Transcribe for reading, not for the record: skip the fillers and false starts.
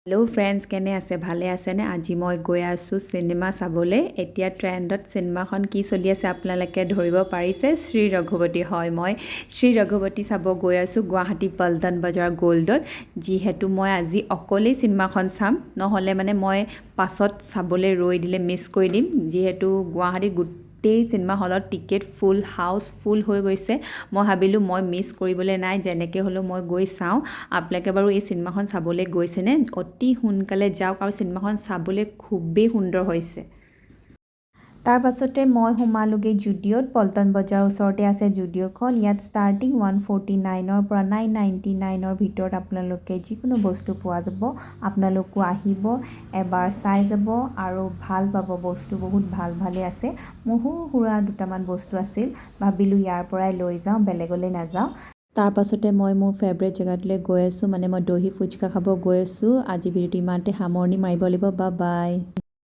Hello' friends, কেনে আছে? ভালে আছেনে? আজি মই গৈ আছোঁ চিনেমা চাবলৈ। এতিয়া ট্ৰেণ্ডত চিনেমাখন কি চলি আছে আপোনালোকে ধৰিব পাৰিছে? শ্ৰী ৰঘুপতি। হয়, মই শ্ৰী ৰঘুপতি চাব গৈ আছোঁ গুৱাহাটী পল্টন বজাৰ গ'ল্ডত। যিহেতু মই আজি অকলেই চিনেমাখন চাম, নহ'লে মানে মই পাছত চাবলৈ ৰৈ দিলে মিছ কৰি দিম। যিহেতু গুৱাহাটীত গোটেই চিনেমা হলত টিকেট ফুল, হাউচফুল হৈ গৈছে। মই ভাবিলোঁ মই মিছ কৰিবলৈ নাই, যেনেকৈ হ'লেও মই গৈ চাওঁ। আপোনালোকে বাৰু এই চিনেমাখন চাবলৈ গৈছেনে? অতি সোনকালে যাওক, আৰু চিনেমাখন চাবলৈ খুবেই সুন্দৰ হৈছে। তাৰ পাছতে মই সোমালোগৈ জুডিঅ'ত। পল্টন বজাৰৰ ওচৰতে আছে জুডিঅ'খন। ইয়াত ষ্টাৰ্টিং 149ৰ পৰা 999ৰ ভিতৰত আপোনালোকে যিকোনো বস্তু পোৱা যাব। আপোনালোকো আহিব, এবাৰ চাই যাব আৰু ভাল পাব। বস্তু বহুত ভালেই আছে। সৰু সুৰা দুটামান বস্তু আছিল, ভাবিলোঁ ইয়াৰ পৰাই লৈ যাওঁ, বেলেগলৈ নাযাওঁ। তাৰ পাছতে মই মোৰ ফেভৰেট জেগাটোলৈ গৈ আছোঁ, মানে মই দহি ফুচকা খাব গৈ আছোঁ। আজি ভিডিঅ'টো ইমানতে সামৰণি মাৰিব লাগিব। Bye bye.